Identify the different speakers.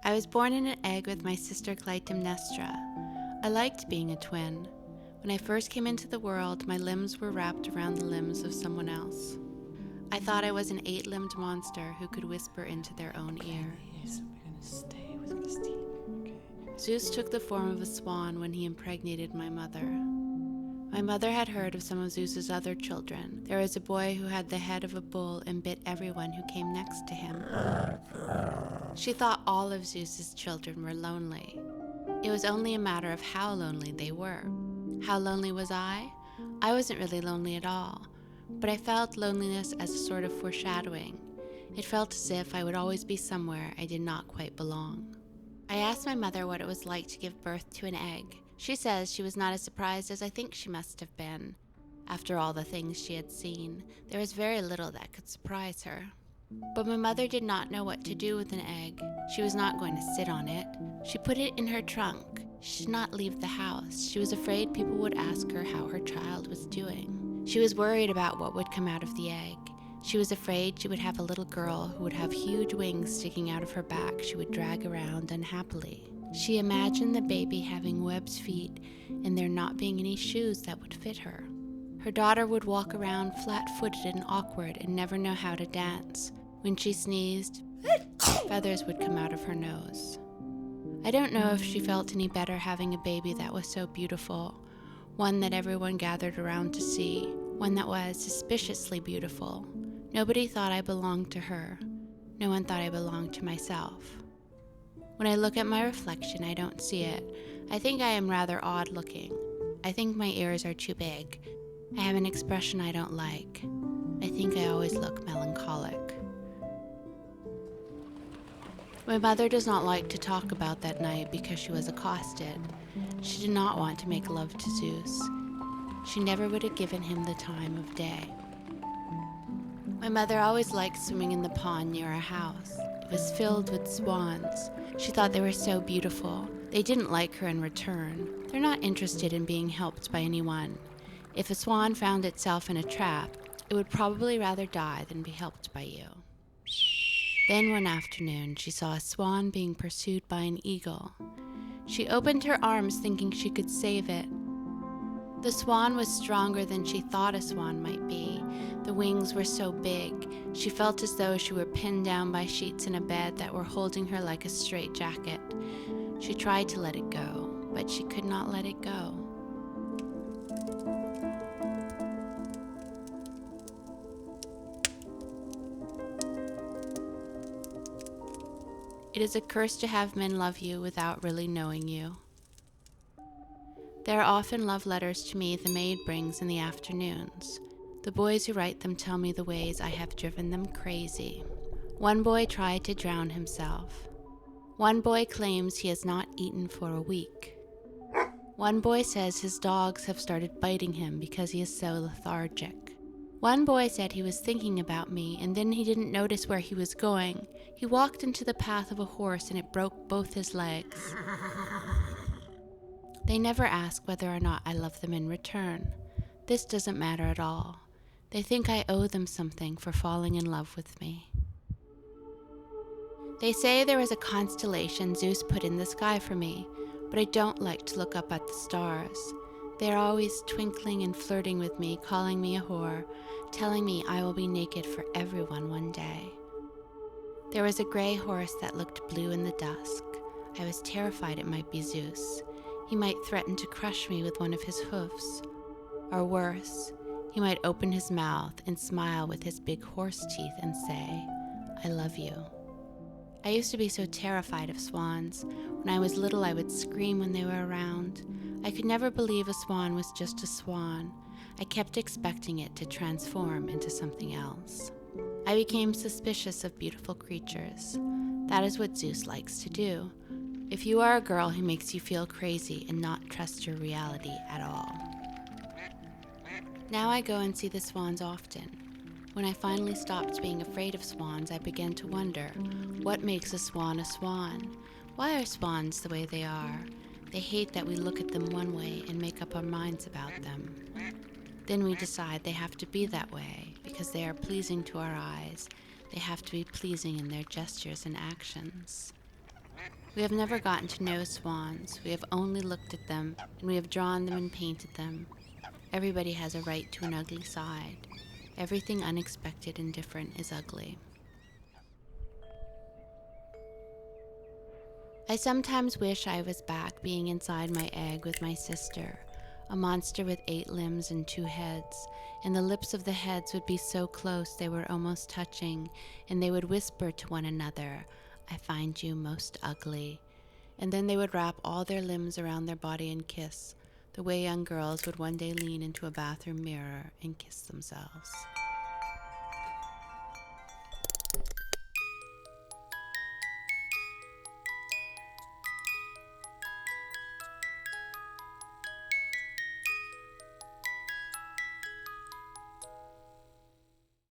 Speaker 1: I was born in an egg with my sister Clytemnestra. I liked being a twin. When I first came into the world, my limbs were wrapped around the limbs of someone else. I thought I was an 8-limbed monster who could whisper into their own ear.
Speaker 2: Yes, we're gonna stay with Christine. Okay.
Speaker 1: Zeus took the form of a swan when he impregnated my mother. My mother had heard of some of Zeus's other children. There was a boy who had the head of a bull and bit everyone who came next to him. She thought all of Zeus's children were lonely. It was only a matter of how lonely they were. How lonely was I? I wasn't really lonely at all, but I felt loneliness as a sort of foreshadowing. It felt as if I would always be somewhere I did not quite belong. I asked my mother what it was like to give birth to an egg. She says she was not as surprised as I think she must have been. After all the things she had seen, there was very little that could surprise her. But my mother did not know what to do with an egg. She was not going to sit on it. She put it in her trunk. She did not leave the house. She was afraid people would ask her how her child was doing. She was worried about what would come out of the egg. She was afraid she would have a little girl who would have huge wings sticking out of her back she would drag around unhappily. She imagined the baby having webbed feet and there not being any shoes that would fit her. Her daughter would walk around flat-footed and awkward and never know how to dance. When she sneezed, feathers would come out of her nose. I don't know if she felt any better having a baby that was so beautiful, one that everyone gathered around to see, one that was suspiciously beautiful. Nobody thought I belonged to her. No one thought I belonged to myself. When I look at my reflection, I don't see it. I think I am rather odd looking. I think my ears are too big. I have an expression I don't like. I think I always look melancholic. My mother does not like to talk about that night because she was accosted. She did not want to make love to Zeus. She never would have given him the time of day. My mother always liked swimming in the pond near our house. It was filled with swans. She thought they were so beautiful. They didn't like her in return. They're not interested in being helped by anyone. If a swan found itself in a trap, it would probably rather die than be helped by you. Then one afternoon, she saw a swan being pursued by an eagle. She opened her arms thinking she could save it. The swan was stronger than she thought a swan might be. The wings were so big, she felt as though she were pinned down by sheets in a bed that were holding her like a straitjacket. She tried to let it go, but she could not let it go. It is a curse to have men love you without really knowing you. There are often love letters to me the maid brings in the afternoons. The boys who write them tell me the ways I have driven them crazy. One boy tried to drown himself. One boy claims he has not eaten for a week. One boy says his dogs have started biting him because he is so lethargic. One boy said he was thinking about me and then he didn't notice where he was going. He walked into the path of a horse and it broke both his legs. They never ask whether or not I love them in return. This doesn't matter at all. They think I owe them something for falling in love with me. They say there is a constellation Zeus put in the sky for me, but I don't like to look up at the stars. They are always twinkling and flirting with me, calling me a whore, telling me I will be naked for everyone one day. There was a gray horse that looked blue in the dusk. I was terrified it might be Zeus. He might threaten to crush me with one of his hoofs. Or worse, he might open his mouth and smile with his big horse teeth and say, "I love you." I used to be so terrified of swans. When I was little, I would scream when they were around. I could never believe a swan was just a swan. I kept expecting it to transform into something else. I became suspicious of beautiful creatures. That is what Zeus likes to do. If you are a girl, he makes you feel crazy and not trust your reality at all. Now I go and see the swans often. When I finally stopped being afraid of swans, I began to wonder, what makes a swan a swan? Why are swans the way they are? They hate that we look at them one way and make up our minds about them. Then we decide they have to be that way because they are pleasing to our eyes. They have to be pleasing in their gestures and actions. We have never gotten to know swans. We have only looked at them, and we have drawn them and painted them. Everybody has a right to an ugly side. Everything unexpected and different is ugly. I sometimes wish I was back being inside my egg with my sister, a monster with 8 limbs and 2 heads, and the lips of the heads would be so close they were almost touching, and they would whisper to one another, "I find you most ugly." And then they would wrap all their limbs around their body and kiss, the way young girls would one day lean into a bathroom mirror and kiss themselves.